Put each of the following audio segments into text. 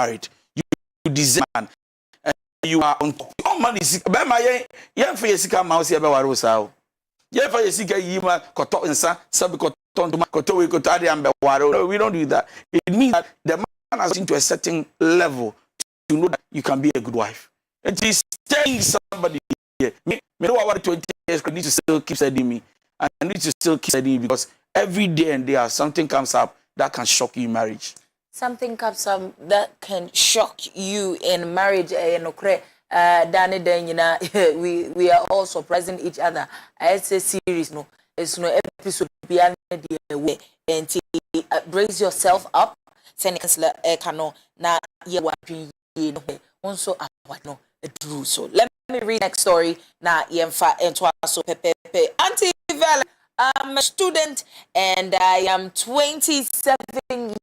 married. You deserve man. And you are on top. Your man is be my yen for yesika mouse ebe waro sa o. Yen for yesika yima koto nsa sabi koto ntoma koto we koto ade ambe waro. No, we don't do that. It means that the man has into a certain level to know that you can be a good wife. It is telling somebody here. Me know what 20 years I need to still keep studying me. I need to still keep studying because every day and day something comes up that can shock you in marriage. Something comes up that can shock you in marriage. We are all surprising each other. It's a series, no. It's no episode beyond the way. And brace yourself up. Send counselor Kano na ye no also no true. So let me read next story. Na yemfa entwa so pepe. Auntie Val, I'm a student and I am 27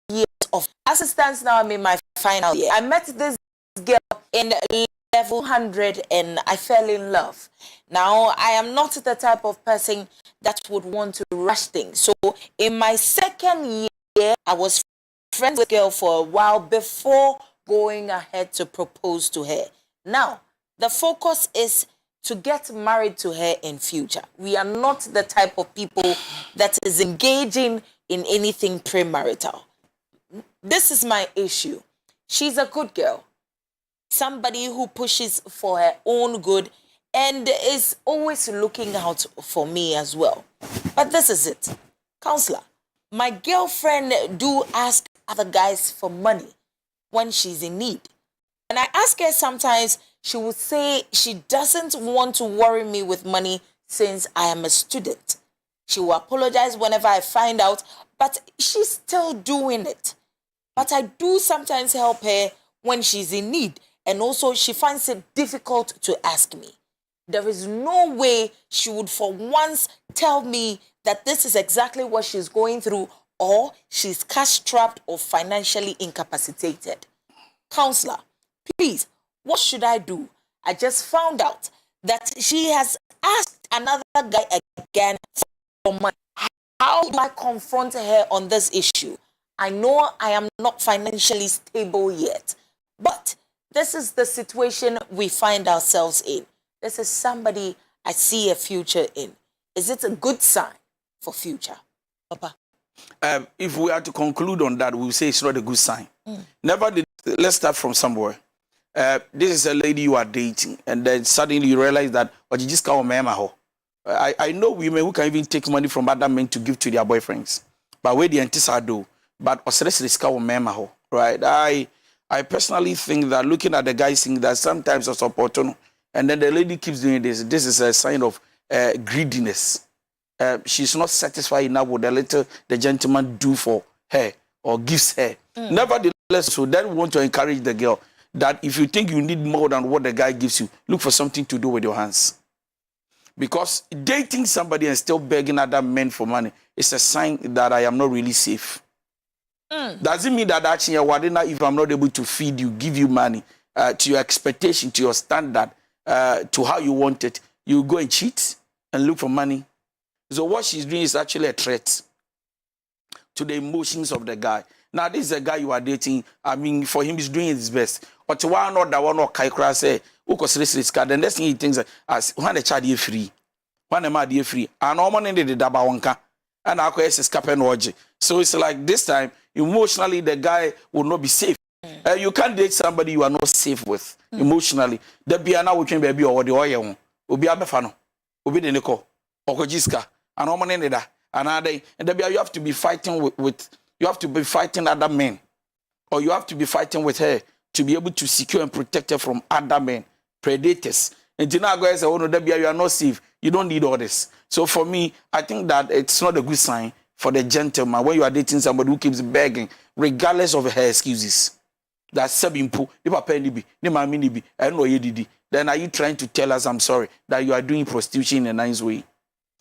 years of assistance now. I'm in my final year. I met this girl in level 100 and I fell in love. Now, I am not the type of person that would want to rush things. So, in my second year, I was friends with a girl for a while before going ahead to propose to her. Now, the focus is to get married to her in future. We are not the type of people that is engaging in anything premarital. This is my issue. She's a good girl. Somebody who pushes for her own good and is always looking out for me as well. But this is it. Counselor, my girlfriend do ask other guys for money when she's in need. And I ask her sometimes, she would say she doesn't want to worry me with money since I am a student. She will apologize whenever I find out, but she's still doing it. But I do sometimes help her when she's in need. And also, she finds it difficult to ask me. There is no way she would for once tell me that this is exactly what she's going through or she's cash-strapped or financially incapacitated. Counselor, please, what should I do? I just found out that she has asked another guy again for money. How do I confront her on this issue? I know I am not financially stable yet, but this is the situation we find ourselves in. This is somebody I see a future in. Is it a good sign for future? Papa? If we are to conclude on that, we'll say it's not a good sign. Let's start from somewhere. This is a lady you are dating, and then suddenly you realize that, you just can't remember. I know women who can even take money from other men to give to their boyfriends. But where the antis do, but right? I personally think that looking at the guy saying that sometimes it's opportune, and then the lady keeps doing this. This is a sign of greediness. She's not satisfied enough with the little the gentleman do for her or gives her. Nevertheless, so then we want to encourage the girl that if you think you need more than what the guy gives you, look for something to do with your hands. Because dating somebody and still begging other men for money is a sign that I am not really safe. Does it mean that actually, if I'm not able to feed you, give you money to your expectation, to your standard, to how you want it, you go and cheat and look for money? So what she's doing is actually a threat to the emotions of the guy. Now, this is a guy you are dating. I mean, for him, he's doing his best. But one or that one or Kaikra say, the next thing he thinks as when the child is free, when the man is free, and all money the dabawanka, and our is escaping. So it's like this time, emotionally, the guy will not be safe. You can't date somebody you are not safe with emotionally. The Biana will change baby or the oil. Ubi Abefano, Ubi the Nico, Okojiska, and all money that. And you have to be fighting with you have to be fighting other men, or you have to be fighting with her to be able to secure and protect her from other men, predators. And you are not safe. You don't need all this. So for me, I think that it's not a good sign for the gentleman when you are dating somebody who keeps begging, regardless of her excuses. That's simple. Then are you trying to tell us, I'm sorry, that you are doing prostitution in a nice way?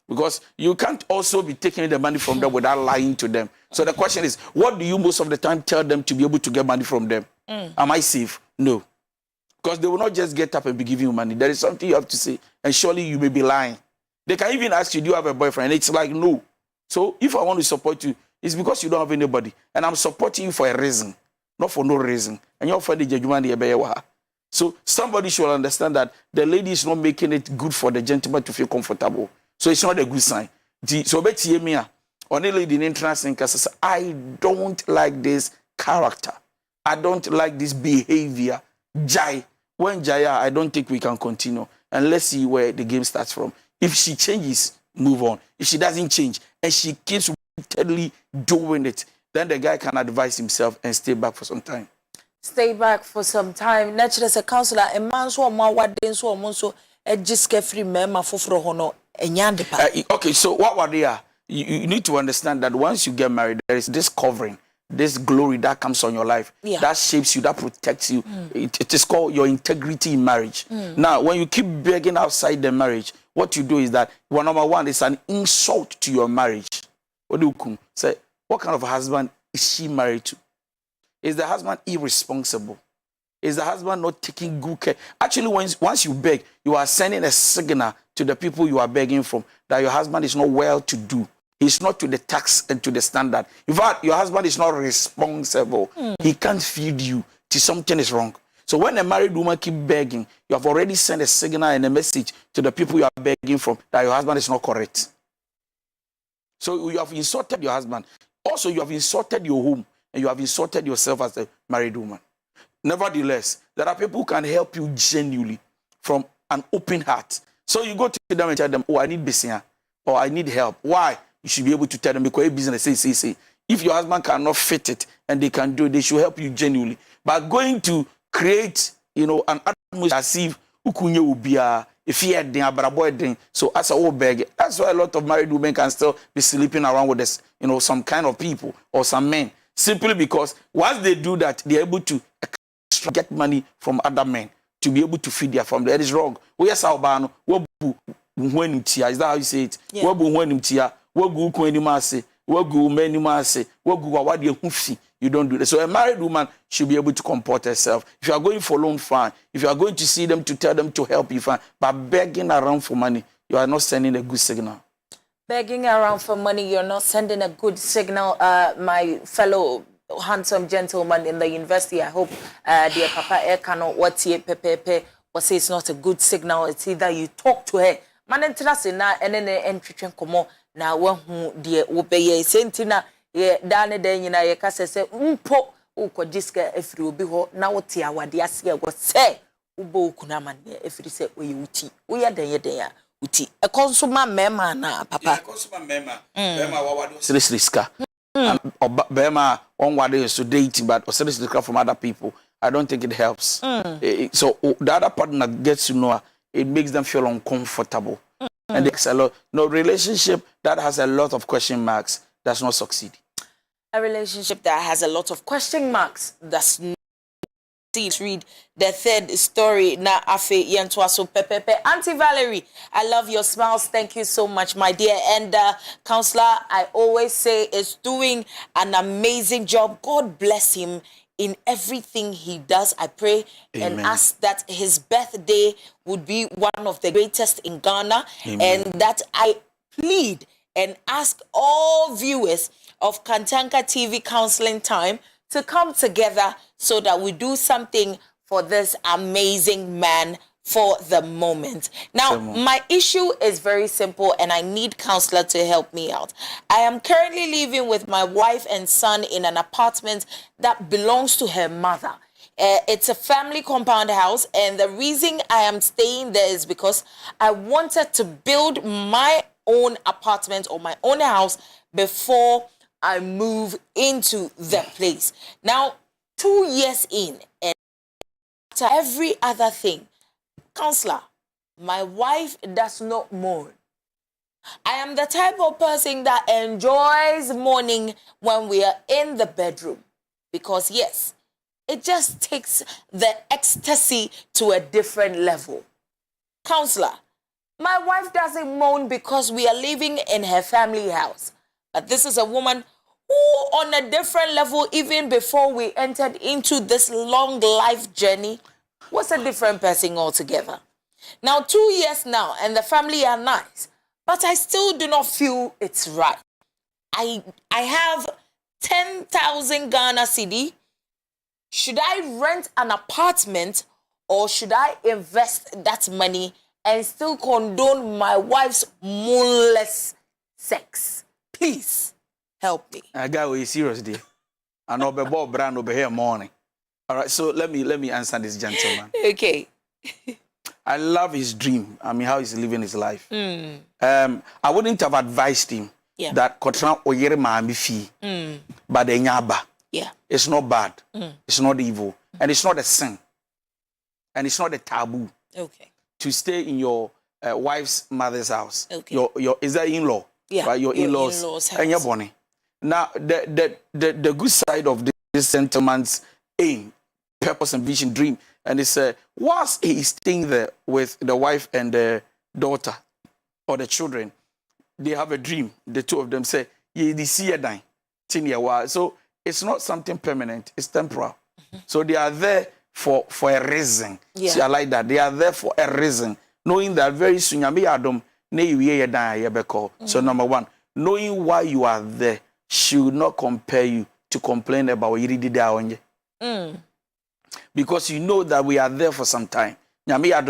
Because you can't also be taking the money from them without lying to them. So the question is, what do you most of the time tell them to be able to get money from them? Am I safe? No. Because they will not just get up and be giving you money. There is something you have to say. And surely you may be lying. They can even ask you, do you have a boyfriend? It's like, no. So if I want to support you, it's because you don't have anybody. And I'm supporting you for a reason. not for no reason. And you're for the judgment. So somebody should understand that the lady is not making it good for the gentleman to feel comfortable. So it's not a good sign. So bet me only lady in interest in case I don't like this character. I don't like this behavior. Jai. When Jaya, I don't think we can continue. And let's see where the game starts from. If she changes, move on. If she doesn't change and she keeps repeatedly doing it, then the guy can advise himself and stay back for some time. Stay back for some time. Naturally, as a counselor, a man so ma wadden so monso e just free mema foforo hono enyande pa. Okay, so what they are? You need to understand that once you get married, there is this covering, this glory that comes on your life, that shapes you, that protects you. It is called your integrity in marriage. Now, when you keep begging outside the marriage, what you do is that, well, number one, it's an insult to your marriage. What do you say? What kind of husband is she married to? Is the husband irresponsible? Is the husband not taking good care? Actually, once you beg, you are sending a signal to the people you are begging from that your husband is not well to do. He's not to the tax and to the standard. In fact, your husband is not responsible. He can't feed you till something is wrong. So when a married woman keeps begging, you have already sent a signal and a message to the people you are begging from that your husband is not correct. So you have insulted your husband. Also, you have insulted your home and you have insulted yourself as a married woman. Nevertheless, there are people who can help you genuinely from an open heart. So you go to them and tell them, oh, I need business or I need help. Why? You should be able to tell them because business say. If your husband cannot fit it and they can do it, they should help you genuinely. But going to create, an atmosphere as if ukunye ubia, if he had den, so as a old beg, that's why a lot of married women can still be sleeping around with this, some kind of people or some men. Simply because once they do that, they're able to get money from other men to be able to feed their family. That is wrong. Is that how you say it? You don't do that. So a married woman should be able to comport herself. If you are going for loan, fine. If you are going to see them to tell them to help you, fine. But begging around for money, you are not sending a good signal. Begging around for money, you're not sending a good signal. My fellow handsome gentleman in the university, I hope dear Papa Ekano, what's here, pepe, or say it's not a good signal. It's either you talk to her, man, and then entry come now one dear Ubeye Sentina, ye dane den yina ye kase se mpo ukojiska efiri obi ho na wote awade ase go se ubo kunama ne efiri se oye uti uya den ye den ya uti e konsuma mema na papa e konsuma mema mema wawade osiriska bema on wade so dating but osiriska from other people. I don't think it helps. So the other partner gets to know, it makes them feel uncomfortable. And it's a lot. No relationship that has a lot of question marks does not succeed. A relationship that has a lot of question marks does not succeed. Read the third story. Na afe yentwaso pepepe. Auntie Valerie, I love your smiles. Thank you so much, my dear. And counselor, I always say is doing an amazing job. God bless him in everything he does. I pray Amen. And ask that his birthday would be one of the greatest in Ghana. Amen. And that I plead and ask all viewers of Kantanka TV Counseling Time to come together so that we do something for this amazing man for the moment. Now, my issue is very simple and I need counselor to help me out. I am currently living with my wife and son in an apartment that belongs to her mother. It's a family compound house, and the reason I am staying there is because I wanted to build my own apartment or my own house before I move into the place. Now, 2 years in, and after every other thing, counselor, my wife does not mourn. I am the type of person that enjoys mourning when we are in the bedroom. Because yes, it just takes the ecstasy to a different level. Counselor, my wife doesn't mourn because we are living in her family house. But this is a woman who on a different level, even before we entered into this long life journey, was a different person altogether. Now, 2 years now, and the family are nice, but I still do not feel it's right. I have 10,000 Ghana cedi Should I rent an apartment or should I invest that money and still condone my wife's moonless sex? Please help me. I got you serious there. I know be Bob brand over here morning. All right, so let me answer this gentleman. Okay. I love his dream. I mean, how he's living his life. I wouldn't have advised him that kotra oyere maami fi, but the nyaba. Yeah. It's not bad. It's not evil, and it's not a sin, and it's not a taboo. Okay. To stay in your wife's mother's house. Okay. Your is that in-law? Yeah. Right? Your in-laws house. and your bonnie. Now, the good side of this gentleman's aim, purpose, and vision, dream, and it's whilst he is staying there with the wife and the daughter or the children, they have a dream. The two of them say, "Ye see a dying, so it's not something permanent; it's temporal." So they are there for a reason. Yeah. See, I like that. They are there for a reason, knowing that very soon you be So number one, knowing why you are there should not compel you to complain about what you did there. Because you know that we are there for some time. Number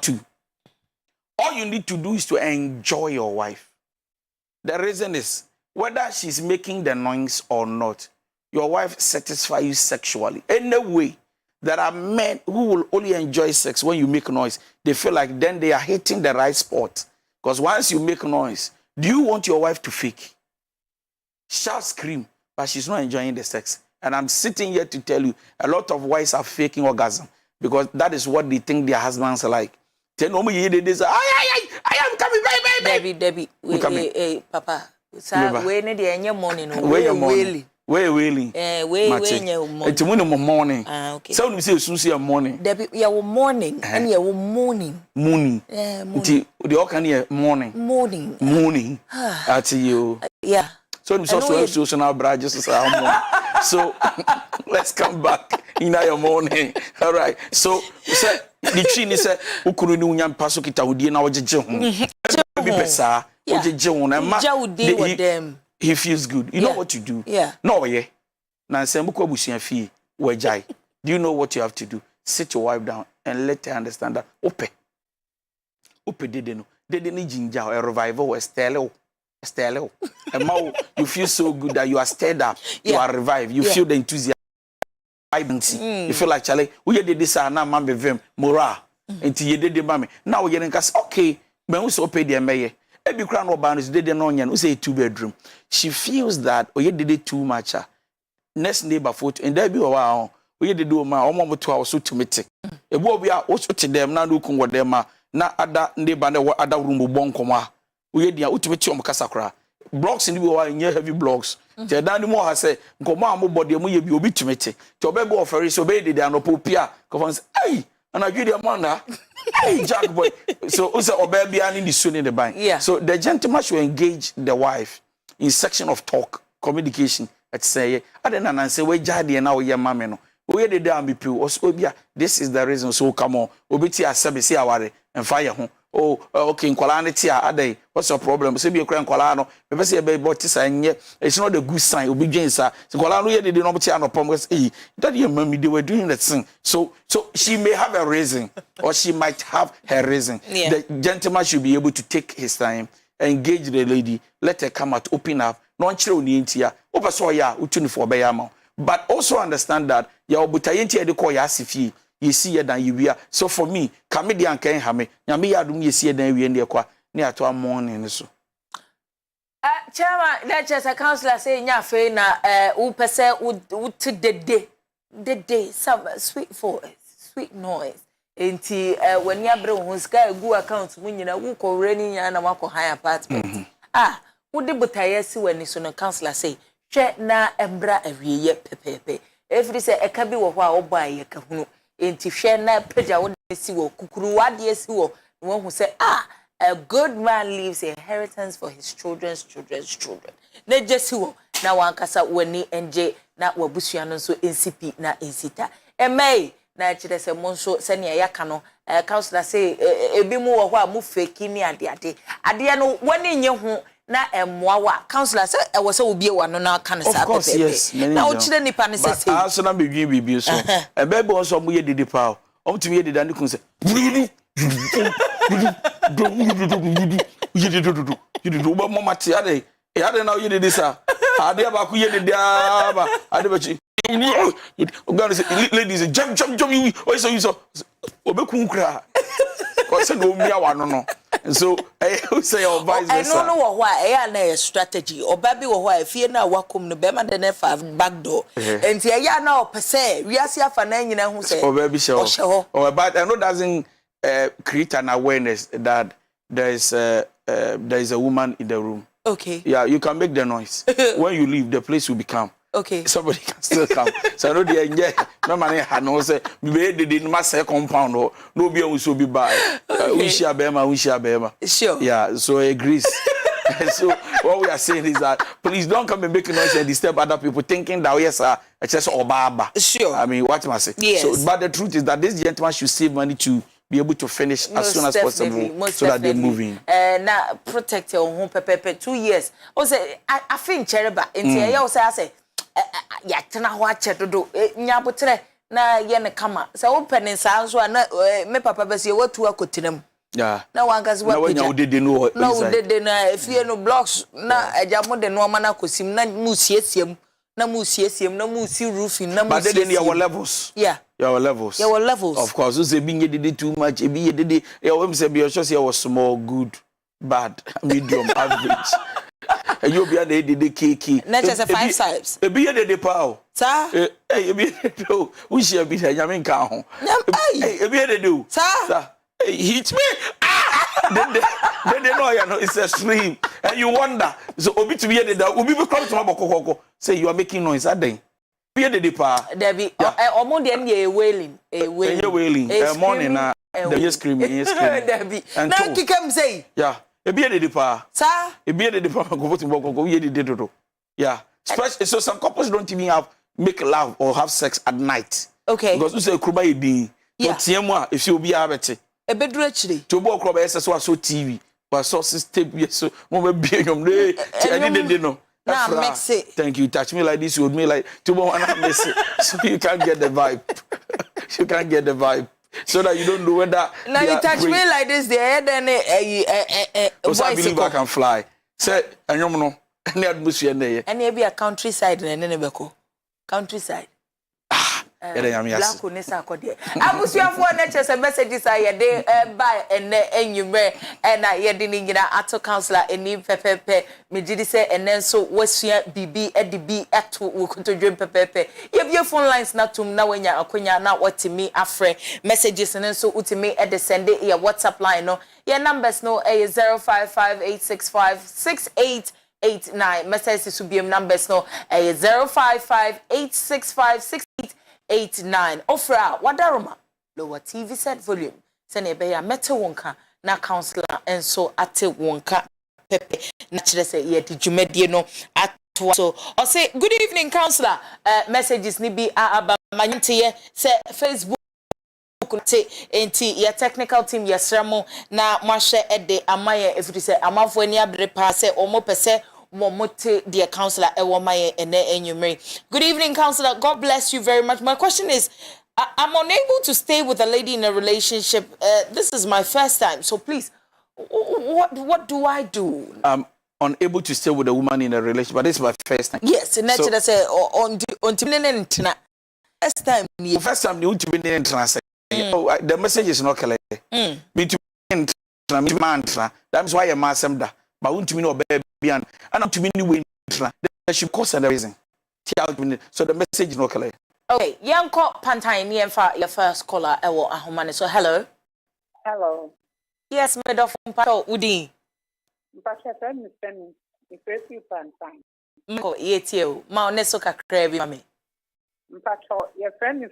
two, all you need to do is to enjoy your wife. The reason is, whether she's making the noise or not, your wife satisfies you sexually. Anyway, there are men who will only enjoy sex when you make noise. They feel like then they are hitting the right spot. Because once you make noise, do you want your wife to fake? Shout, scream, but she's not enjoying the sex. And I'm sitting here to tell you, a lot of wives are faking orgasm because that is what they think their husbands are like. They say, I am coming, Debbie, hey, Papa. We need the morning. Where wailing? We it's morning. Okay. So you say soon morning. Debbie, you morning and you morning. Morning. Morning. The all can hear morning. Morning. Morning. At you. Yeah. So you now branches So let's come back in your morning. All right. So the chin is a ukuru ni unyam paso KTWDY na ojeje ho. Be pesa. Ojeje ho na ma. He feels good. You know what to do. Yeah. No, yeah. Now, do you know what you have to do? Sit your wife down and let her understand that. Ope didn't know. They didn't ginger a revival or stelo. And now you feel so good that you are stirred up. You are revived. You feel the enthusiasm. You feel like Charlie. We did this and now man be vim morale. Until you did the mommy. Now we're getting okay. But we so pay the mayor. Every crown or bands did an onion, we say 2-bedroom. She feels that or you did it too much. Next neighbor foot, and there be a while. We did do my almost 2 hours to meet it. A boy we are also to them now looking what them are. Now other neighbor other room bon coma. We had the ultimate Casacra. Blocks in the world near heavy blocks. The Dandy more has said, Comma body will be obituate. To beg of ferries obeyed the Anopopia. Conference, hey, and I give you a manner. Hey, Jack boy. So also obey in the soon in the bank. Yeah. So the gentleman should engage the wife in section of talk, communication. Let's say, I didn't say we jadi and now we are mameno. We did damn be also this is the reason. So come on, obiti asabe aware and fire home. Oh, okay, in Quality a day. What's your problem? Say be a crank colano. Maybe say a baby botis and yet it's not a good sign. Obi James, so Colano did not see no promise. That your mommy they were doing that thing. So she may have a reason, or she might have her reason. Yeah. The gentleman should be able to take his time, engage the lady, let her come out, open up. Non chiro ni intia. Opa so ya utuni for bayama. But also understand that ya obutayenti de call ya sifi. You see it than you are. So for me, comedian can have me. Yami adum you see it than we in the qua near to a morning. So Chairman, that's just a counselor saying, yeah, fair na upese would to the day, some sweet voice, sweet noise. Enti when you bring who's guy go account when you know who call raining and a wako high apartment. Would the butayesi when it's on a counselor say, check na embra every year pepe. If it is a cabi or buy a kahunu. Enti share na peja won si wo kukuru wade si wo won who say a good man leaves a inheritance for his children's children na just wo na wankasa wani enje na wabusua no so NCP na ensita emei na chire se mo so se ne yaka no counselor say ebi mu wo ho a mu fake ni ade no wani nye ho na emwa counselor say e wo say obi e wa no na kan sa pepe yes na o chire nipa ne say but so na be dwin bibi so e be be so mo ye dede pa o tumi ye dede ne kun say you ba mo mate ade ade na ye dede sa ade ba ku ye dede aba ade ba chi ladies jump you o so obekun kra ko say no mi awa no so I say your vice versa. I know why na strategy oba bi wo ho afie na wakom no be ma de na fa back door enti ya na opese wiase afa na nyina hu say oba bi show but I know doesn't create an awareness that there is a woman in the room. Okay. Yeah, you can make the noise. When you leave, the place will be calm. Okay. Somebody can still come. So I know the enjoy. No man had no say. Me did my say compound or no be on so be bad. We share bema. Sure. Yeah. So I agree. So what we are saying is that please don't come and make noise and disturb other people thinking that yes, it's just Obaba. Sure. I mean, what must I say? Yes. So, but the truth is that this gentleman should save money to be able to finish as soon as possible so that they're moving. Now protect your home 2 years. O say I think chereba enti ya o say ya tena ho ache dodo nyabotre na ye ne kama. Say open nsa so na me papa be say watu akotinam. Yeah. Na wangazi wa peja. Na wanya no. Na udede na efie no blocks na ajamo de no ma na kosim na musiesiem. Na musi roofing na musi. But then there were levels. Yeah. There were levels. There were levels. Of course, those being did too much. Be did. When say be sure say was small, good, bad, medium, average. And you be the KK. Not just 5 types. Be the power. Sir. Hey, be do. We shall be the yamin cow. Hey, be the do. Sir. Hit me. Then they know you know it's a stream, and you wonder. So obi to be the obi be come to my say you are making noise. That day. Be the pa. There be omo dem ye wailing, wailing. Morning na they screaming. There be. Now kikem say. Yeah. E be the pa. Sir. E be the pa go to go ye the do. Yeah. So some couples don't even make love or have sex at night. Okay. Because you say kruba e din. But tiemwa if you be abete. Ebedru actually. To bo kro be so TV. But so system so mo be biom dey. I didn't know. Now mix it. Thank you. Touch me like this, you would me like to bo and mix it. So you can't get the vibe. You can't get the vibe. So that you don't know whether now you touch me like this, the head and I believe I can fly. Say anyom no. Any atmosphere there. And be a countryside and then countryside. Black Nessa Code. I was your for nature's messages I de buy and enyume and I didn't get a counselor and name pepe me say and then so what's here BB EDB at we could drink pepe. If your phone lines not to now when you're akunya now what to me afre messages and then so ultimate at the send it your WhatsApp line no your numbers no a 0558656889 messages to be numbers no a 0558656889 ofra wadaroma lower TV set volume send be ya mete wonka na counselor enso ate wonka pepe na kire say ye di dwumadie no ato so o say good evening counselor messages ni bi abamanyete say Facebook enti your technical team yesramo na mwahwe ede amaye efiri say amafo ani abre pa say omo pese momote dear counselor ewomaye ene enyumre. Good evening counselor, God bless you very much. My question is I'm unable to stay with a lady in a relationship. This is my first time, so please what do I do? I'm unable to stay with a woman in a relationship, but this is my first time. Yes, and naturally say on first time the first time you to be in the message is not clear. Between mantra, that's why I'm asking that. But won't you know baby and I'm to me way there should cause a reason. So the message is not clear. Okay, young call Pantine your first caller ewo ahomane. So hello. Hello. Yes, Madam Pato Udi. Mpacha friend me first you Pantine. Mko yetio ma oneso kakra bi mame. Mpacha your friend me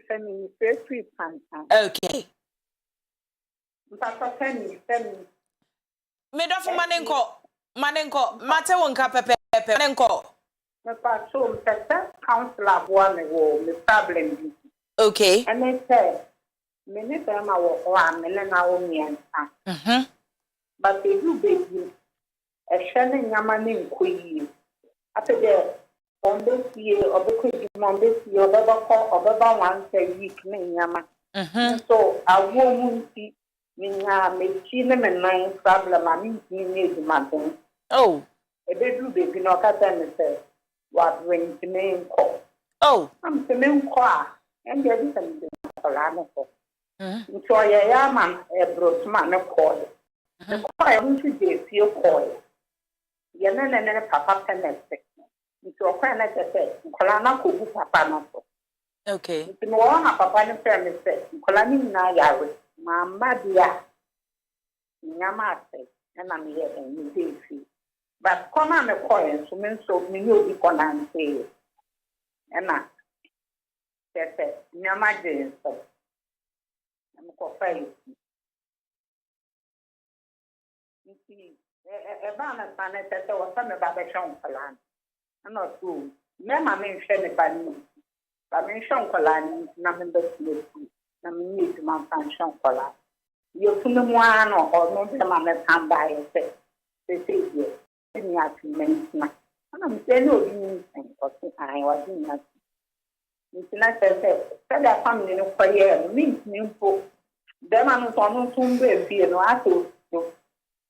first you Pantine. Okay. Mpacha friend me Madam Manenko mate wonka pepe manenko. Mpacha mpesa counselor boa me wo me problem. Okay. And they say me ne dem a wo o a me le na wo miensa. But they do baby shane nyama ne nkoyi after the on this year or the on this year obeba once a week ne nyama so a woman see me me chine me nine problem I mean need man Oh e be do baby no ka tell me say what when to me nko oh am to me nko a and there is some kola no ko so ya man e bros man no ko the kola won to dey feel ko ya na papa penese nti okwa na tete kola na ko bu papa no so okay nti no wa papa no tell me say kola ni na yawe mama dia nyama ate na me ye ni dey fi but come on me coin so me so me no bi konante na tete nyama dey so am ko fai nti ba na sana tete wa sa me ba be shon plan na so me ma me hwe ne ba ni ba me shon plan na me be na me ni ma fan shon plan yo tunu mu ano o no be ma me tan ba ye se ye ni atumen na ana me se no bi ni o se ai wa di na ni na se da family no kwa ye ni mpo dem anu so no tun be fie no ato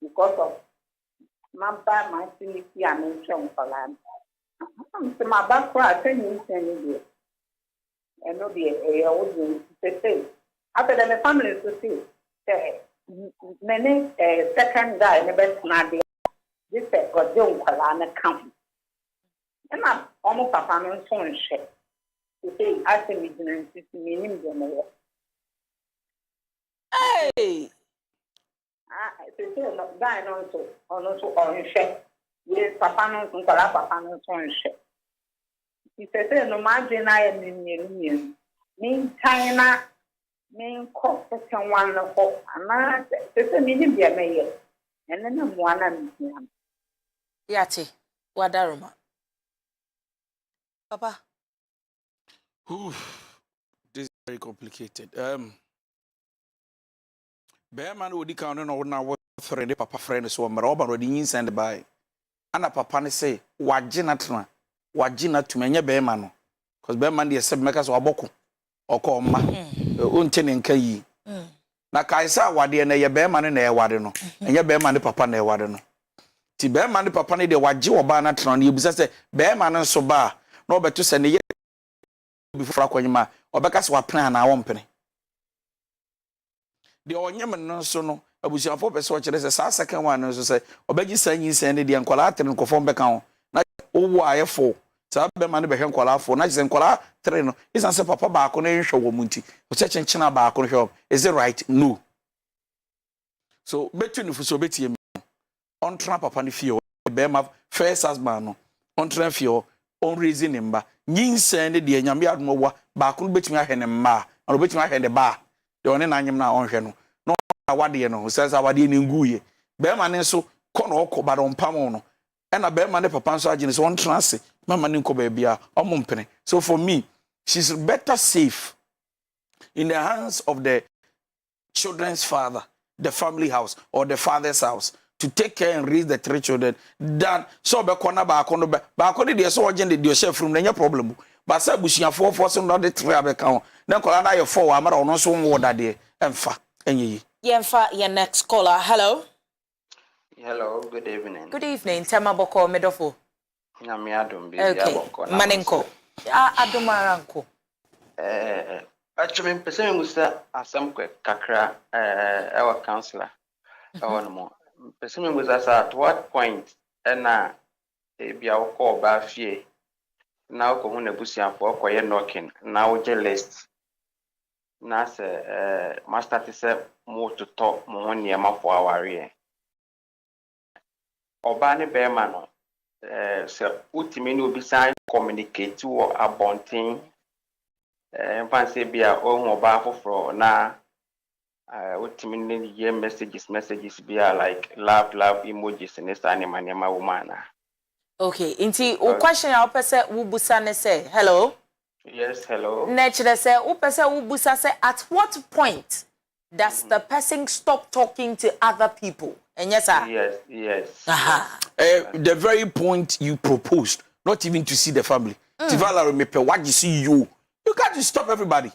because of mamba my sinisi amention falan se ma ba kwa tani tani de eno de e o de se after the family to see many second guy ne bet na de this got young kwala na camp na omo papa no so nhwe say ase mi dina sisi mi nim de no hey say no guy no so ono so nhwe ye papa no kwala papa no so nhwe he say no ma dwe na ye ni China main cost can one of ana say mi nim de me ye ene na mo ana mi yati wadaruma papa this is very complicated. Bearman would count on our friend, papa friend, so Maroba or the send by. Anna papa say, Wajina to many bearman. Because bearman the sub makers or boko or call ma unten and kay. Na Kaisa wadi and a bearman and a wadeno, and your bearman the papa ne wadeno. Ti bearman the papa ne the waji or banatron, you say bearman and so bar, no but to send a before Aquanima or Becca's what plan our company. The onyam no so no abusiafo pese o kire se sa second one no so say obegi sanyi sende de nkola atere nkofo beka ho na owo ayefo sa be ma ne be hwe nkola afo na kise nkola tere no isan se papa ba ko na nhwe wo munti o chechenchena ba ko hwe is it right no so betu ni fuso betie mi on tra papa ne fie o be ma first husband no on tra fie o on reason nimba nyin sende de nyame admo wa ba ko betumi ahwe ne mma na betumi ahwe ne ba de one na anyem na onhwe no no awade no sense awade ni nguye be ma ne so ko no okọ ba do mpam no e na be ma ne papa so agine so on transe mama ne nko ba bia omompene so for me she's better safe in the hands of the children's father, the family house or the father's house to take care and raise the 3 children than so be kona ba kono ba koni de so agine de chef room na problem but say busuafo force no de 3 abeka ho na kola na ye 4 amara ono so wo dade emfa enyi yemfa your next caller. Hello. Hello, good evening. Good evening. Tema boko medofo. Nyame adom bi aboko na manenko adomaranko actually pese ngusa asam kakra our counselor no mo pese ngusa sa at what point na bia wo ko ba fie na ko hu na busiafo okoye knocking na wo je list na se master te se mo to talk mo won niam afo aware oba ne be ma no se ultimate obi sign communicate wo abontin fancy bia ohun oba afoforo na ultimate ye messages bia like love emojis and this animal woman. Okay, inti o question ya opese wo busa ne say hello. Yes, hello. Nature say wo pese wo busa say at what point does the person stop talking to other people And yes, sir. Yes. Aha. The very point you proposed, not even to see the family. Valerie, me pe what you see you. You can't just stop everybody.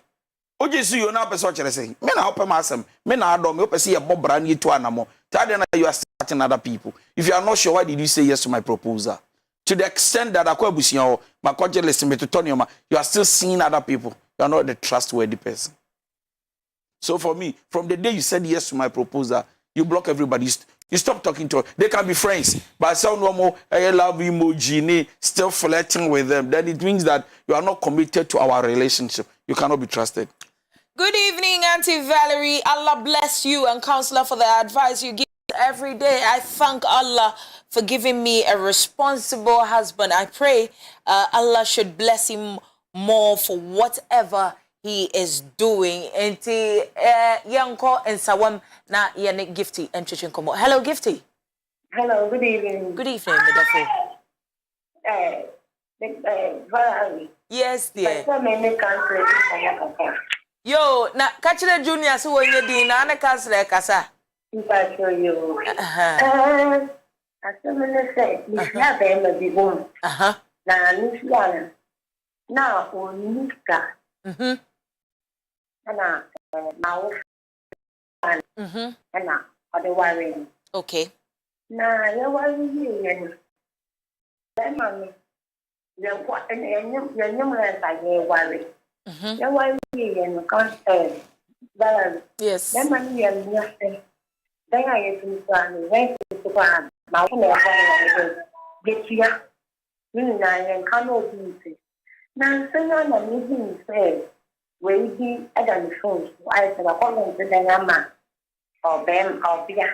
Oje see you now person chere say. Me na help am. Me na adom. Me person ye bobra ni to anamo. Tell you are starting other people. If you are not sure, why did you say yes to my proposal? To the extent that akwabusia my coach listen me to Tony, you are still seeing other people. You are not the trustworthy person. So for me, from the day you said yes to my proposal, you block everybody. You stop talking to them. They can be friends, but some normal love emoji, still flirting with them. Then it means that you are not committed to our relationship. You cannot be trusted. Good evening, Auntie Valerie. Allah bless you and counselor for the advice you give every day. I thank Allah for giving me a responsible husband. I pray Allah should bless him more for whatever he is doing. Enti yanko and sawam na yene Gifty and chichin komo. Hello, Gifty. Hello, good evening. Good evening, Medafo. Valerie. Yes, dear. Yo, Yo, na kachire junior so wonye di na na kasre kasa. you. As someone said, Miss Yabem be born. Now, Miss Yana. Now, on Nika. And now, and now, other wiring. Okay. Now, you're worrying. Then, mommy, you're what and you're numerous I hear worry. You're worrying and can't Valerie. Yes. Then, money and nothing. Then I get to plan, went to plan. Now, get here. You and cannot be. Now, someone I'm meeting says, will be at the phone. I said, according to the Yama or Ben or Bia.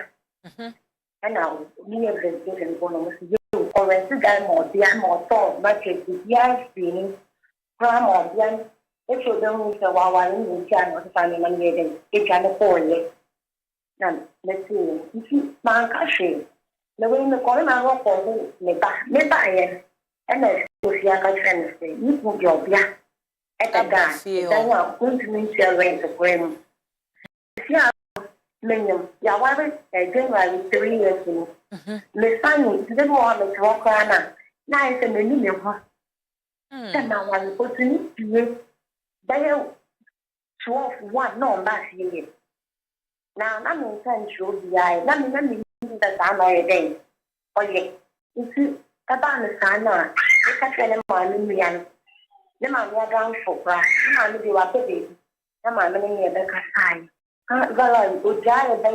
And now, we have been given bonus you or a cigar more, dear more tall, much as the year screening, gram or young. If you don't use a while in the channel to find a money, it can afford it. Now, let's see. You see, my country. The way in the corner of the me and I was young friends, you put your beer at the gas. Then I'm going to meet your rent of grim. Yeah, Minium, Yawa, January 3 years ago. Miss Fanny, the more of the walk on. Now it's a millennium. Then now I will put in you. They are 12 no last year. Now, I'm in Central BI. Let me that I'm already. Oh, yeah. You see, about the sana, you catch them on me and the man were down for grass. I'm be what baby. The man in the Kasai. Valerie, go die by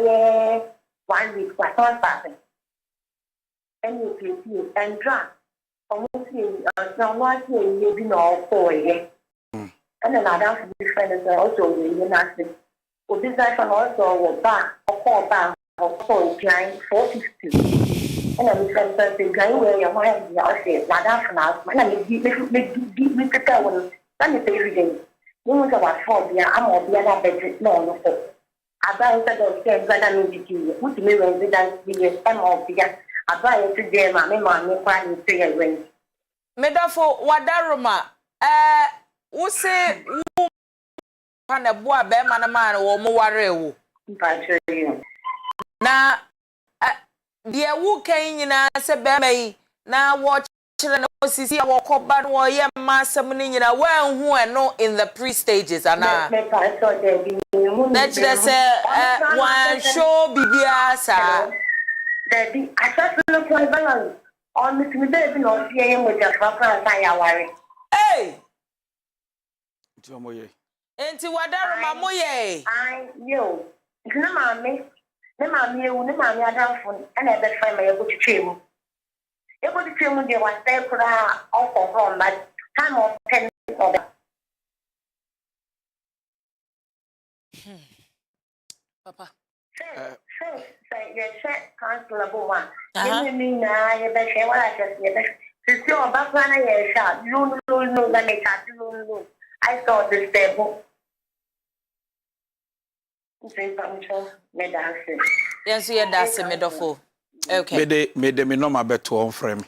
1 week, what not passing. And you see, and drop. Almost now, what you be all for it. And another friend is also really nasty. This life and also back or call back or call behind 450. And I'm saying, the guy where your mind is out there, not after now. And I make the one. Let me say every day. You want about 4 years, I'm all the other bedroom. No. I buy a set of things that I need to do. Put me when they dance the time of the year. I buy it today, my mamma, and say a ring. Medafo, Wadaroma, who say, na boa be man wo mo ware wo na de wu kan nyina se be mai na wo kire na osisi a wo koba no ye masam ni nyina wan hu eno in the pre stages ana na kire se wan show bibia sa daddy I just look like balance on me to be no fear him with your papa say ya worry hey Tomoye enti Wadaroma moye I you na mama ewu na mama adanfo na ebe fa ma yego twetwemu yego twetwemu de wa stay kura all from but time of 10 of papa say you check counselor bo one you mean na you be share what I just you be see on back na you sha no na me chat no I saw this table. Yes, yeah, that's a Medafo. Okay. Me no my better on frame.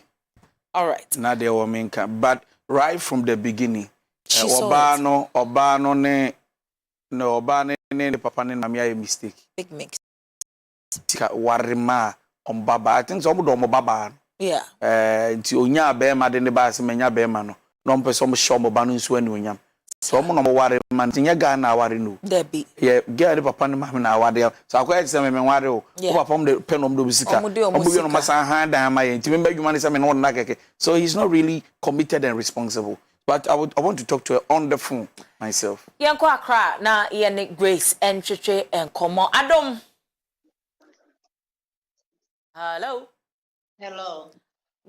All right. Now they were main camp, but right from the beginning, Obano ne the papa ne mami a mistake. Big mix. tika warima on baba. I think some do mo baba. Yeah. Nti onya be ma de ne ba se menya be ma no. No mpe so mo show mo ba no nso ani onyam. So mo no mo warima ntinya ga na ware no. Debbie. Yeah, girl papa ne ma na ware. So akwa se me ware o. Papa mo de penom do bisika. Omo no masa han dan ma ye. Nti me badwuma ne se me no na keke. So he's not really committed and responsible. But I want to talk to her on the phone myself. Yanko Accra na yene Grace and Chiche and Komo Adam. Hello. Hello.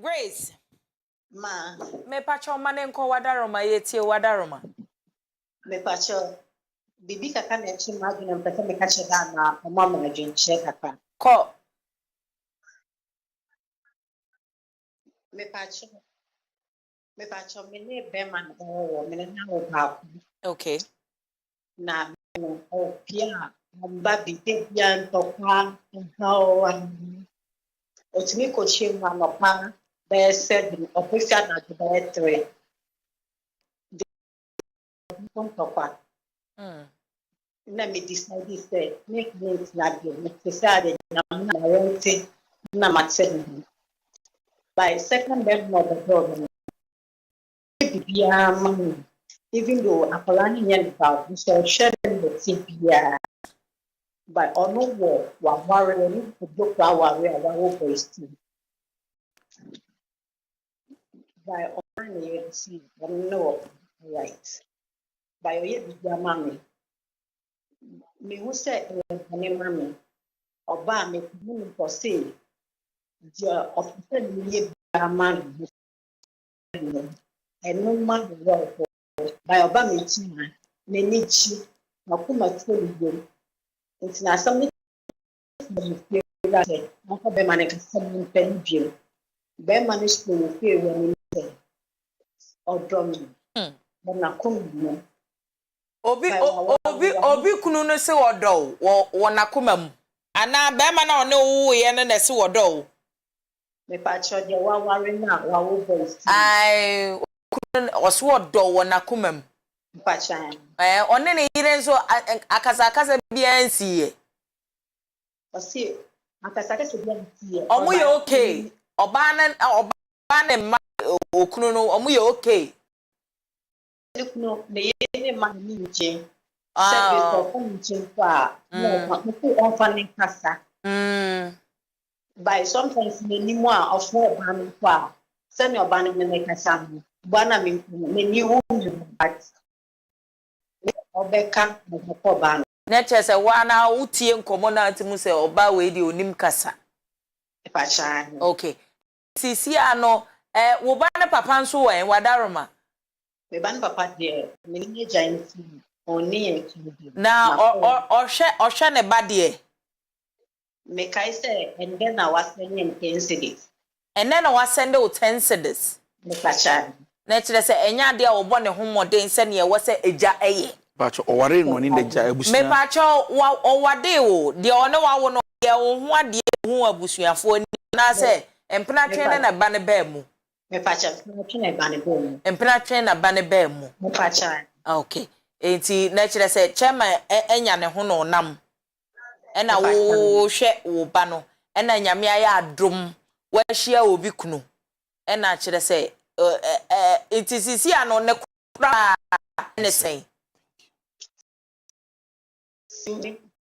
Grace. Ma. Me pacho mane nko wadaroma yetie wadaroma. Me pacho. Bibi kaka na echi magi na mpeke me kache da na mama na jinche kaka. Ko. Me pacho. Me pacho mene bema na owo mene na owo. Okay. Na o pia mba bite pia ntokwa nhawa. Otimi kochi mwa nopa be said official na directory. Ntokwa. Na me decide say make me na be necessary na want na matse. By second member of the government. Even though Apolani and about we shall share the CPR, but on no war, one warrior to book our way our voice too. By only you see, no right. By your mammy, me who said, mammy, or bar me for say, your officer, man. And no man will by Obama China, Nenichi, Makuma Tulu. It's not something that Uncle Beman and some pen. Beman is to fear when he or drumming. But not come. Obi kunu no se wodo wo nakomam. Ana be ma na one wo ye na se wodo. Me pacho je wa ware na wa wo boys. Ai oswo do wona kumam mpacha one ne yire nso akasa bia nsiye osi akasa bia nsiye omo ye okay oba ne ma okunu no omo ye okay ekunu ne ye ma ni nche se be ko nche kwa no ko on fa ni kasa by sometimes me ni mo a ofo ba mi kwa se ni oba ne me kasa bana me ni wo but obeka mo ba na chese wa na utie nkomo na atimu se oba we di onim kasa pacha okay sisi ano wo ba ne papa nso wen wadaroma me ban papa de me ni giant oni e na ohwe ne ba de me kai se and then I was saying intensities and then I was send o 10 cedis me pacha na chire se enya de a wo bone homode nse ne ye wo se eja eye pacho oware no ni eja abusua me pacho owade o de one wa wo no ye wo ho ade hu abusuafo ni na se empena twen na ba ne ba mu me pacha twen na ba ne ba mu empena twen na ba ne ba mu me pacha okay enti na chire se chema enya ne ho no nam ena wo hwe wo ba no ena nyame aya adom wa hia obi kunu ena chire se itisisi ano ne kura ne sei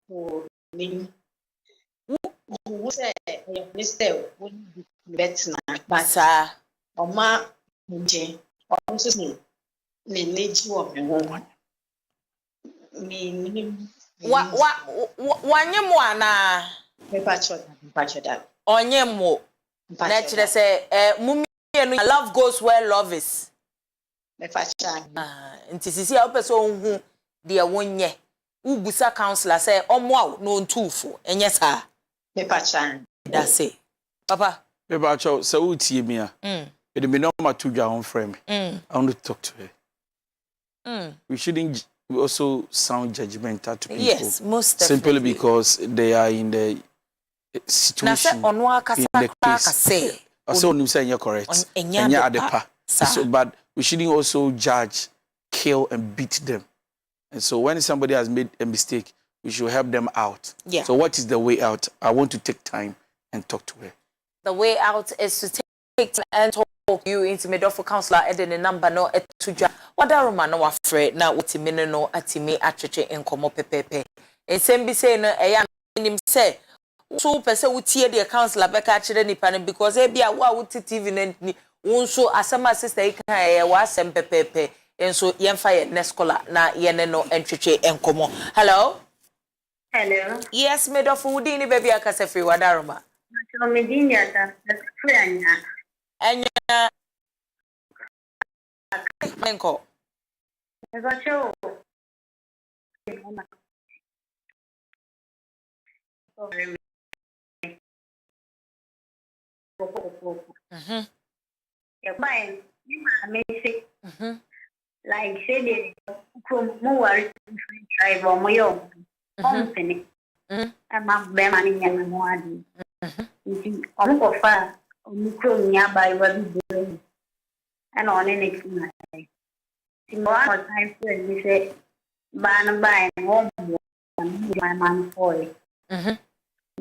for me who say Mr. Would better basa oma nje also me need you of me home me wanyemo ana me pacho that onyemo na chire se mumi enu love goes where love is me pacha ntisisi a opeso hu de wonye ubusa counselor say omo no ntufo enye sa me pacha that's it papa me pacho se utie mi a it me no ma to dwa on frame I want to talk to her we shouldn't also sound judgmental to people. Yes, most definitely. Simply because they are in the situation. In the case. I say you say you're correct. So, but we shouldn't also judge, kill, and beat them. And so when somebody has made a mistake, we should help them out. Yeah. So what is the way out? I want to take time and talk to her. The way out is to take time and talk you into Medofo counselor and then the number no etuja. What that woman no afraid now what me no atimi atcheche enkomo pepepe. And same be say no eya nim say so pese wutie the counselor beka kire nipa ne because e bia wo a wuti TV ni wonso asema sister ikan e wa asem pepepe. And so yemfa ye neskola na yene no entweche enkomo. Hello? Hello. Yes, Medofo wudi ni baby akase free wadaroma. So Medinia that friend. Enya menko. Eba show. Yeah, bye. You amazing. Like say the more tribe or my company. I'm a beman in the morning. Uncle Far, Mukro nearby what we doing. And on anything. In one time, we say, Ban by and home, my man for it.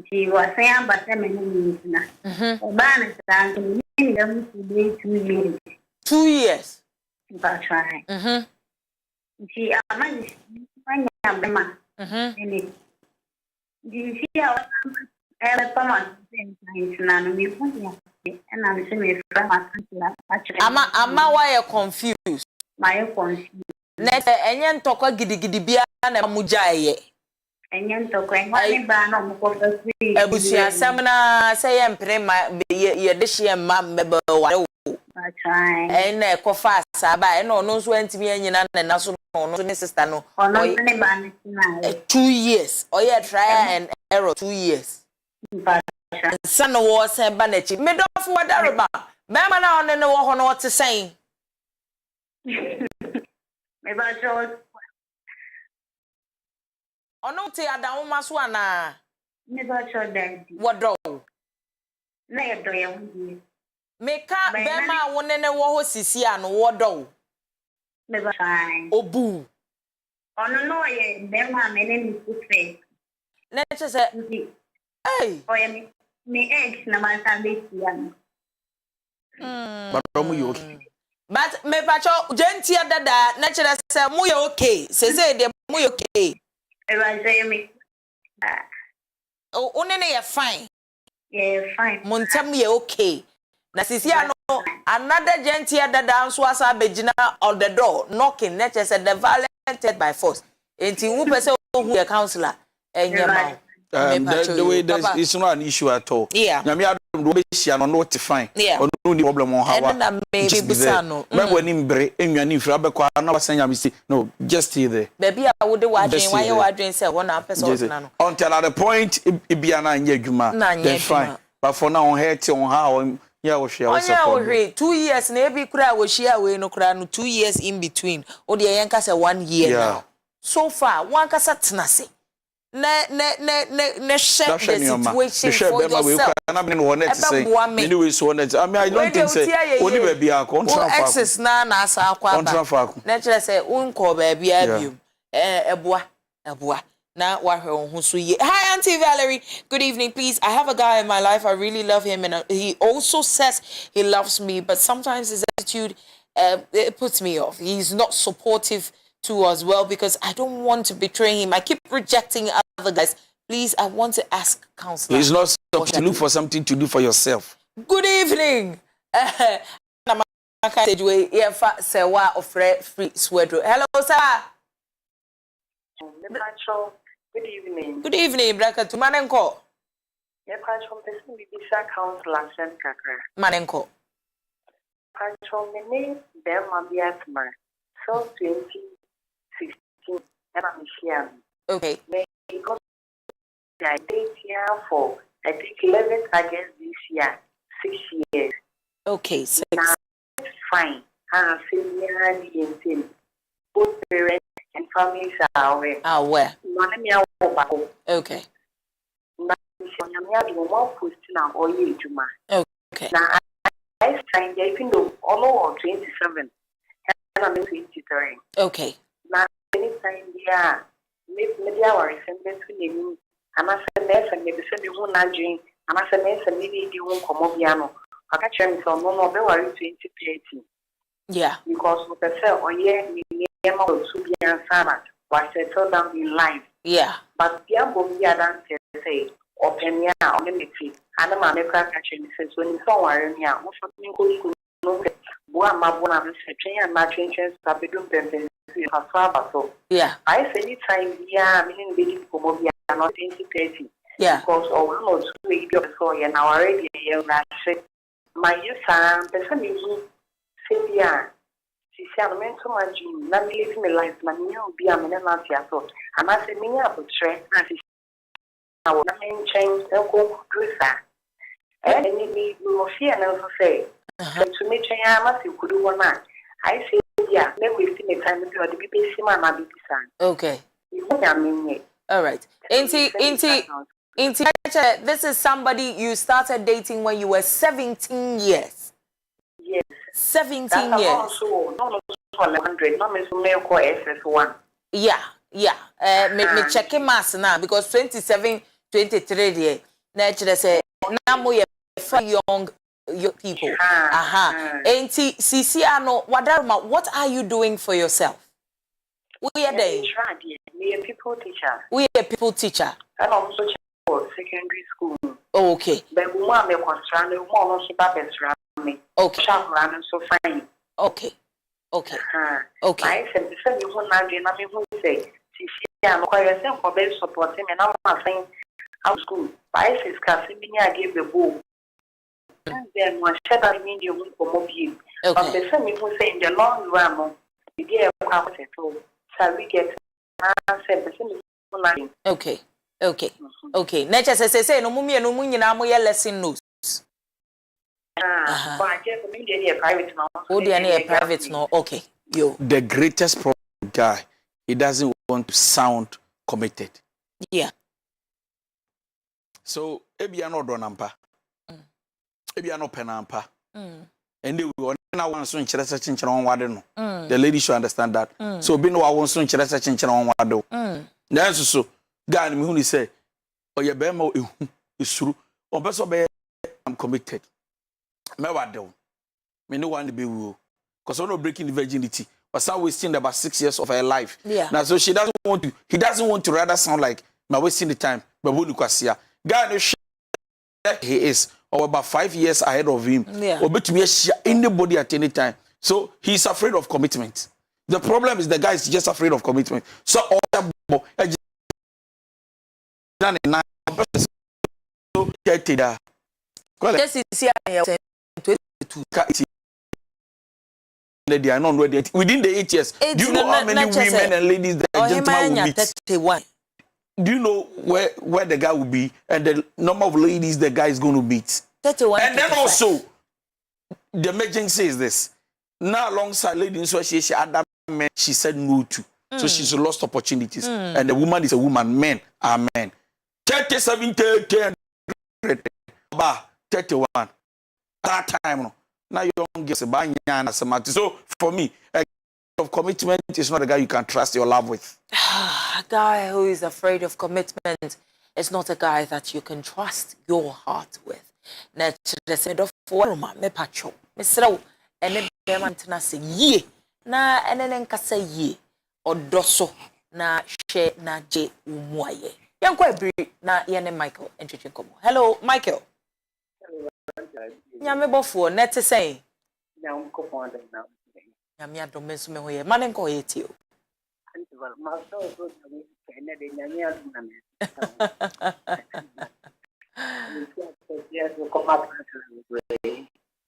She was saying, but I mean, Ban is down to me, them today 2 years. 2 years. That's right. She managed to and it. Do you see how I'm Ama why you confused? My confused. Net enyen tokwa gidigidi bia na mujaye. Enyen tokwa ngani ba na mko free. Ebusia samna say empre ma ye de hye ma mebe wa. That's right. En kofa asa e no nso antimi anyina na so no ne sister no. Ono ne ba na 2 years. Oye trial and error 2 years. Son was a banechi. Medofo wadareba. Mema na one ne wo ho no te sen. Me ba jo. Ono te adawo maso ana. Me ba jo daddy. Wodo. Na ye do ye hu. Meka bema wone ne wo ho sisi ano wodo. Me ba fine. Obu. Ono no ye bema me ne mi kufe. Na chese hey. Oye me ex na mantambe tiano. But you okay? But me pacho gentia dada na chere se mu ye okay. Se de mu ye okay. E ba say me. O one ne ye fine. Yeah, fine. Montam ye okay. Na sisi ano another gentia dada nso asa begina on the door knocking na chere se the violent by force. Enti wu pese hu ye counselor enyema. The way it's not an issue at all. Yeah. Nyame adom do be shia no no fine. Yeah. No ni problem on how. And maybe busano. Remember when him bre enwani mfira be kwa na wasan nyame say no just stay there. Baby I would wadwen why you wadwen say one person na no. Until at the point ibia na anya adwuma. Then fine. But for now on hurt on how yeah we share also. Onya 2 years na ebi kura we share we no kura no 2 years in between. O de yanka say 1 year now. So far one kasa tenase. Ne share the situation for yourself. Anyway, so I mean, I don't think say only baby a contract. Access na asa akwa. Contract. Na chere say unko baby abium. Eboa. Na wahwe ho so ye. Hi Auntie Valerie. Good evening, please. I have a guy in my life. I really love him and he also says he loves me, but sometimes his attitude it puts me off. He's not supportive to as well because I don't want to betray him. I keep rejecting other guys. Please, I want to ask counselor. He's not supposed to look for something to do for yourself. Good evening. Hello, sir. Good evening. Good evening, Braka. To Manenko. Counselor Manenko. So 2016, and I'm here. Okay. Because I date here for, I think 11th against this year, 6 years. Okay, 6. Now, it's fine. I'm saying both parents and families are aware. Aware. Now, Okay. Okay. Now, I signed, I think, all 27. I'm 23. Okay. Now, anytime, yeah, maybe our semblance name, and I said, yes, and maybe send you one nudging, and I said, yes, and maybe you won't come up piano. I catch him from no more, 2030. Yeah. Because with the cell, or yeah, we to be answered, was settled down in life. Yeah. But the above the other say, open ya, or limited, and a man catching says when you saw her, yeah, most of me go to Boamabona, and my changes have been doing. Yeah. I say any time, yeah, meaning baby Comobia, not 2030. Yeah. Because of 1 or 2 weeks of soy and our already a my youth, person you say, yeah, she said, meant to my dream, not living a life, my new be a man, not yet. So, and I said, me up a train, and she I will not change the go through that. And we will fear and also say, to me, I must you could do one man. I say, yeah, let me see the time to the BBC man, my BBC son. Okay. All right. This is somebody you started dating when you were 17 years. Yes. 17 years. Also, no, 100, no, Miss Milko SS1. Yeah. Me checking mass now because 27, 23 years. Naturally, say, now we are young people. Auntie, Sisi, Wadarma, what are you doing for yourself? We are there. We are people teacher. We are people teacher. And also secondary school. Okay. But we want to construct a more me. Okay. So fine. Okay. Okay. I said, the same you want to say, Sisi, I'm quite a for best supporting, and I'm saying, how school. I said, Casimir, I gave the book. And then one shut up in your room for mobile. But the same you say in the long run, you get a power to shall we get answer the same. Okay. Nature says, say, no mummy, no moon, and moya lesson notes. But I just immediately a private now. Oh, dear, private no. Okay. Yo. The greatest problem guy, he doesn't want to sound committed. Yeah. So, ebi ano donampa. Ebi ano penampa. And they will now want to chinchera chinchera on wado no. The lady should understand that. So, be no want to chinchera chinchera on wado. That's so. Guy me who say, "Oh, your bema is true." On person be, I'm committed. Me wado. Me no want to be woo. Because I'm not breaking the virginity. But some wasting about 6 years of her life. Yeah. Now, so she doesn't want to. He doesn't want to rather sound like my wasting the time. But who look at guy, he is or about 5 years ahead of him. Yeah. Or between anybody at any time. So he's afraid of commitment. The problem is the guy is just afraid of commitment. So all that they are not ready within the 8 years. Do you know how many women and ladies the gentleman will meet? 31. Do you know where the guy will be and the number of ladies the guy is going to meet? 31. And then also, the emergency is this. Now, alongside ladies, so she other men she said no to. So she's lost opportunities. And the woman is a woman. Men are men. 37, 30, 31. That time, no. Now you don't get a so for me, a of commitment is not a guy you can trust your love with. A guy who is afraid of commitment is not a guy that you can trust your heart with. Na said of forma me pacho. Mesra ene be man tena se ye. Na ene nkasa ye. Odoso na she na je umuaye. Yankwa ebri na yene Michael encheche komo. Hello Michael. Nyame bofo net say. Nyam ko fonda na. Nyame adome so me hoye. Mane nko ye ti o. Ma so ene de nyame aduna me.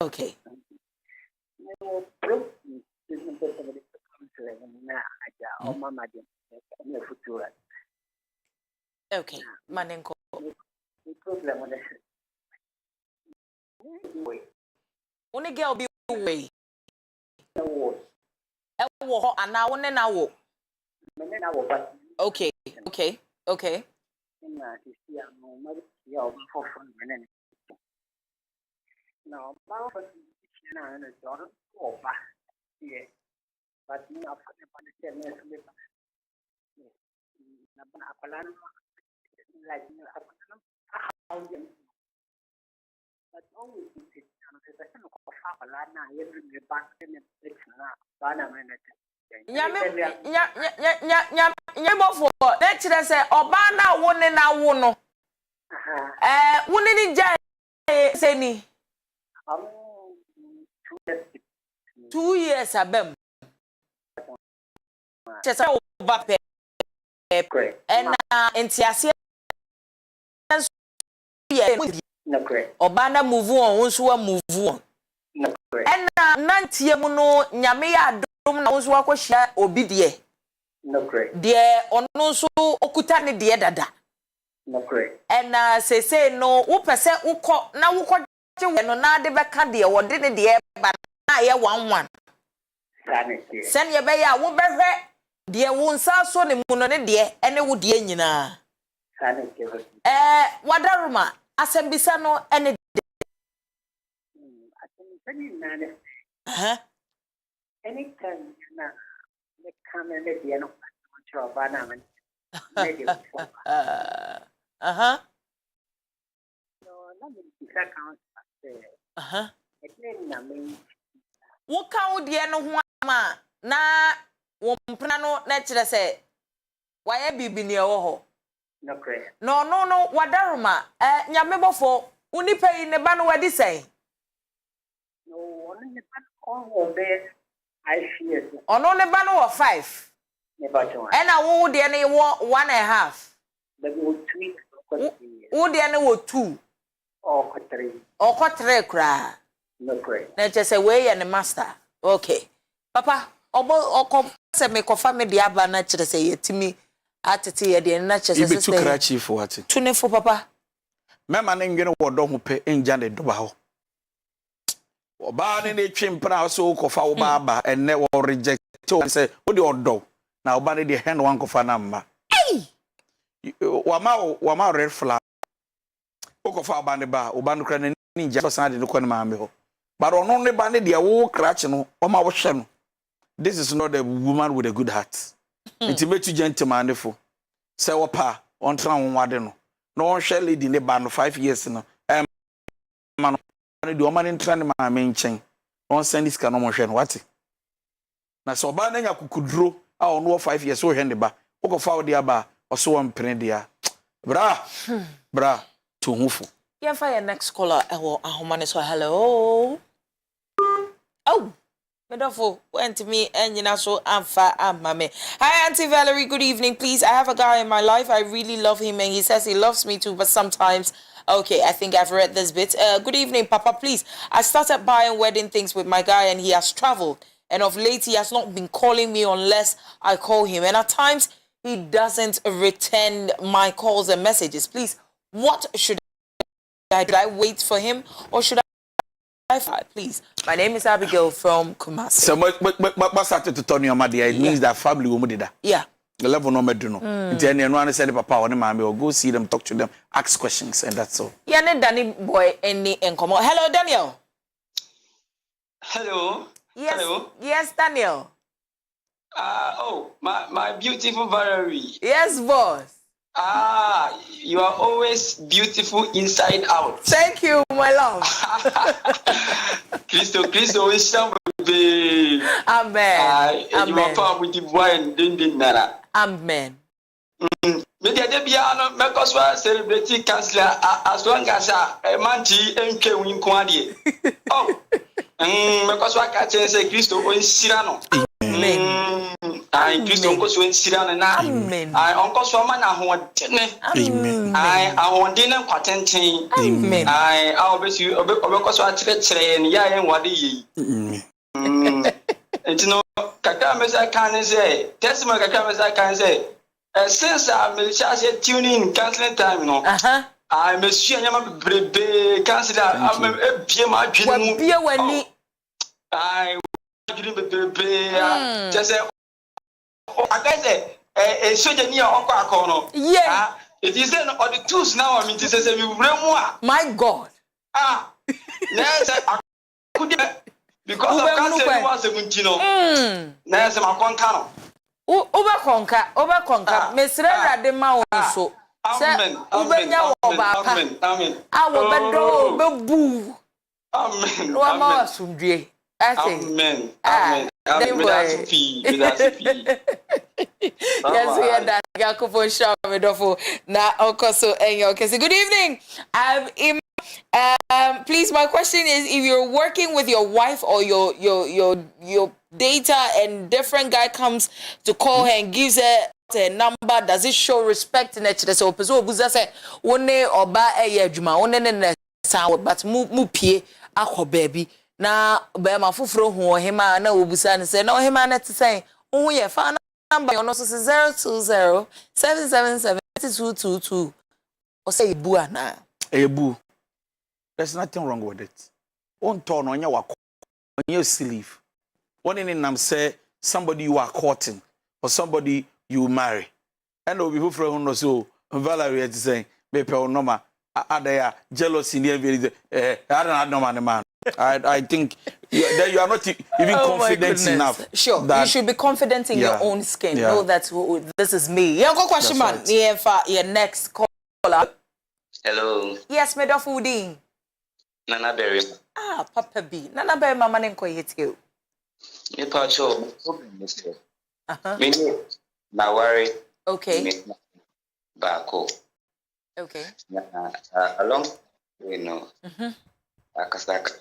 Okay. Okay. Manenko. One girl be way. Okay. No, but na akwala no like how you but always it and the person ko fa akwala na ye bring back in the na ba na me na nyamofo na kire se oba na wo ne na wo no wo ne ni ja se ni 2 years abem chese oba pe and entiase no correct oba na move on wo so move on no correct and nantie mu no nyame ya adom na wo so akohia obi de no correct de ono so okuta ne de dada no correct and say no wo pese ukọ na wo kọ je no na de be ka de wo de ne de ba na ye 11 sen ye be ya wo behwe de wo nsa so ne mu no ne de ene wo de nyina wadaruma asembisa no ene anytime na the camera the no control bana man no na me bisa count again na me wo count de no ho ama na wo mpna no na kire se waye bibini e wo ho no correct no wadaruma nyame bofo unipa yi ne ba no wadi sei no one ne ba ko be I fear ono ne ba no 5 ne ba jo and wo de ne wo 1.5 the go 3 wo de ne wo 2 or 3 or 3 kra no correct na che se we ye ne master okay papa obo okom se me ko family aba na kire se yetimi atete ye de na che se ibe tu kra chief what tunefo papa mema ne ngene wodo ho pe enja ne doba ho oba ne twempra so kofa wo ba aba enne wo reject o say wo de odo na oba ne de hen wan kofa na mma wa ma red flag o kofa oba ne ba oba no kra ne ninja so san de ko ne ma me ho but ono ne ba ne de wo kra no o ma wo hwe no this is not a woman with a good heart intimate gentleman fo say wo pa on tra won wade no no on hwe lady ne ba no 5 years no ma no ne de o ma ne tra ne ma me nchen on send this can no hwe no what na so ba na nya kukuduro a ono 5 years o hwe ne ba wo ko fa wo de aba o so won pene dia bra to hufo yeah for your next caller ahomane so hello oh Medofo went to me and so amfa amame. Hi Auntie Valerie, good evening. Please, I have a guy in my life. I really love him and he says he loves me too, but sometimes okay, I think I've read this bit. Good evening, Papa, please. I started buying wedding things with my guy and he has traveled. And of late, he has not been calling me unless I call him. And at times, he doesn't return my calls and messages. Please, what should I do? Should I wait for him or should please? My name is Abigail from Kumasi. So what started to turn your mother? It means that family will do that. Yeah. The level no me do no. Then anyone said papa or mommy or go see them, talk to them, ask questions, and that's all. Yeah, ne Danny boy any enkomo. Hello, Daniel. Hello. Yes. Hello. Yes, Daniel. My beautiful Valerie. Yes, boss. You are always beautiful inside out. Thank you, my love. Christo, is somebody. Amen. You are found with the wine, din nara. Amen. Maybe I did be on because we are celebrating counselor as long as a manti and win quadi. Oh, because I can't say Christo or Cyrano. Amen. I Christo because when Cyrano now. Amen. I uncle Swamana who Amen. I want dinner patenting. Amen. I'll bet you because I train ya and what and you know, Kakamas I can say, testimony Kakamas I can say. Since I'm tuning canceling time, you know. I'm a senior baby cancer. I'm a PMI. I just say, I guess a soldier near Uncle Corner. Yeah. It is then on the tools now. I mean, to say, my God. Yes, I could because of cancer was 17. There's my concano. Oba konka. Mesre rade ma wonso. Amen. Ubenya wo ba pa. Amen. Awo bedo bebu. Amen. No ama asundue. Amen. Amen. That's fee. Yes, we are that. Gakupo show me dofo na okoso enyo. Okay, so good evening. Please, my question is: if you're working with your wife or your data, and different guy comes to call her and gives her a number, does it show respect in it? So, person obuza say, "One oba eye adwuma, one ne sound, but mu pie akọ baby." Na be ma fufuro ho hema na obusa ne say, "Na hema na te say, wo ye fa number on also 020 777 2222." O say ebu ana. Ebu. There's nothing wrong with it. On turn on your sleeve. One in them say somebody you are courting or somebody you marry. And no people from no so Valerie is saying, "Baby, no ma, there jealousy near I don't know man. I think you are not even confident enough. Sure, that you should be confident in your own skin. Know that this is me. Yeah, go question man. Your next caller. Hello. Yes, Medo Fooding. Nana Berry. Papa B. Nana Berry, Mama Nenko hit you. Me pacho. Me na worry. Okay. Bako. Okay. Along we know. Akasaka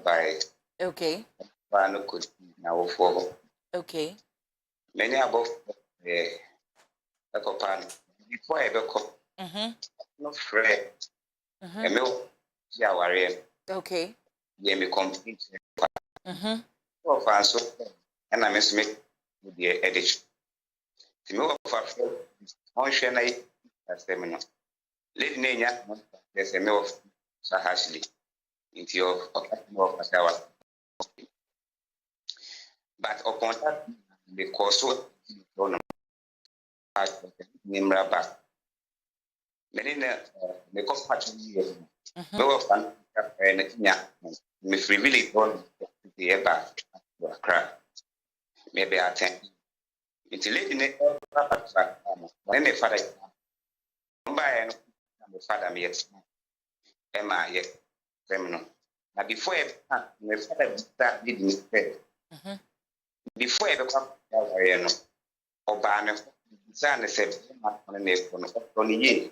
by. Okay. Bano could now for. Okay. Many above the Ecopan. Before I go. No friend. Yeah, worry. Okay. Yeah, me complete. So far, so and I miss me with the edition. The move of on Shanai as seminar. Lady Nanya, there's a mill of Sahashli into your hour. But upon that, because so name rabba. Many the compassion no fun and me freely going the air crack. Maybe I think it's late in the when the father by the father me yet Emma yet criminal. Now before my father start did mistake. Before I become or banner, son said, only ye.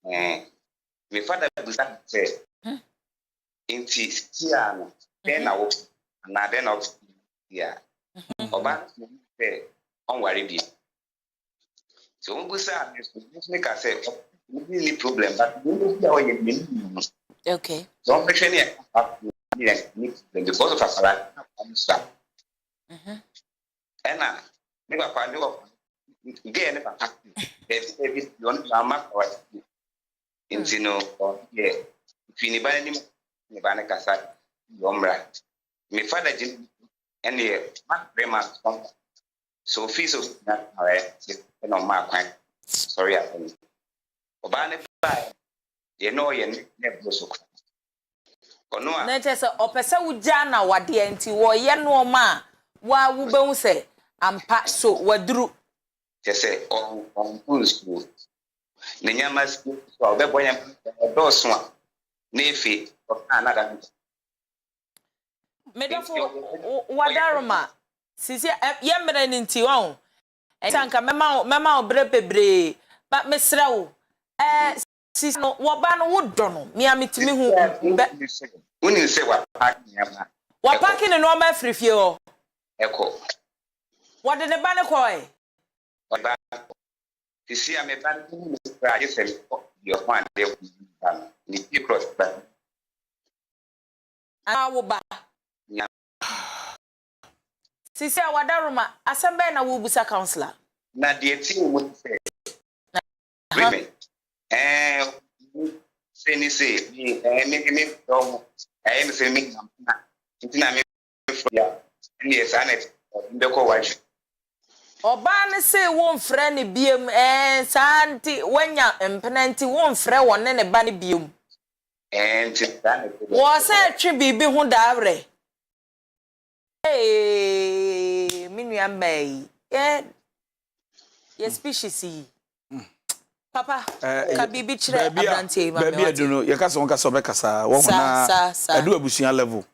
My father said, in Tiana, then I walk, and I then up here. Oba said, on worry be. So, Ungusa, make us say, really problem, but you know, you okay. don't mention it because of a salad. And I never find you again. There's one drama or in no, yeah. If anybody never casa, Yomra. My father didn't any remarks. So, fees of that, no mark. Sorry, I think. Obana, you know, you never so. Na chese opese ujana wade enti wo ye no ma wa wo behu se ampa so waduru chese on school na nyama school so obebonya do so na efi o anada medafo wadaroma sisi ye mera ni nti won entanka mema obre bebre ba mesra wo sisi no wo ba no wo do no me ametimi hu Unin say what packing yama. What packing and no my free fuel? Echo. What did the banner call? What to see a man I said your one day you cross back. I will back. Sisi wadaruma asembe na wubusa counselor. Na the team would say. Women. Say me I am saying yes, and the co-watch. Obana say one friend biem santi wenya empenanti one friend one ne bani biem. And was a tribi be who davre. Hey, Minu may. Yeah, Yes, species. Papa, ka bibi chire abrante ma me. Baby aduno, ye kasa wonka so be kasa. Wo na adu abusuan level.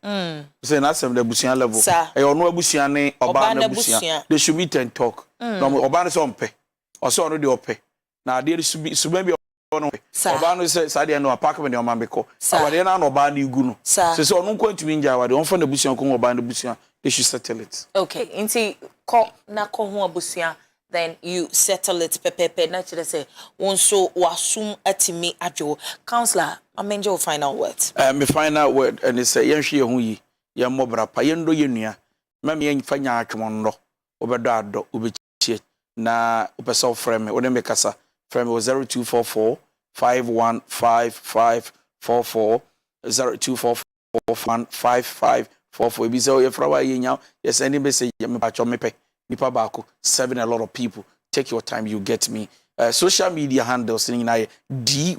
Say na asem the abusuan level. E ono abusuan ne oba na abusuan. They should meet and talk. No oba ne so mpe. O so ono de ope. Na de suba bi ono. Oba no say sa de no apaka me de oman beko. Oba de na no oba na igu no. Say so ono kwantumi nja wa de on fa na abusuan ko oba na abusuan. They should settle it. Okay, inti ko na ko ho abusuan. Then you settle it pepepe naturally say so wasum atimi ajo counselor amenjo final words my final word and say yenhwe hu yi ye mobra pa yendo yenua mem yen fanya atwondo obedo ado obechie na opesa frame me wona me kasa frame 0244 515544 0244 ebi say ye frawa yenya ye send me say me pacho mepe nipa baako 7 a lot of people take your time you get me social media handles in D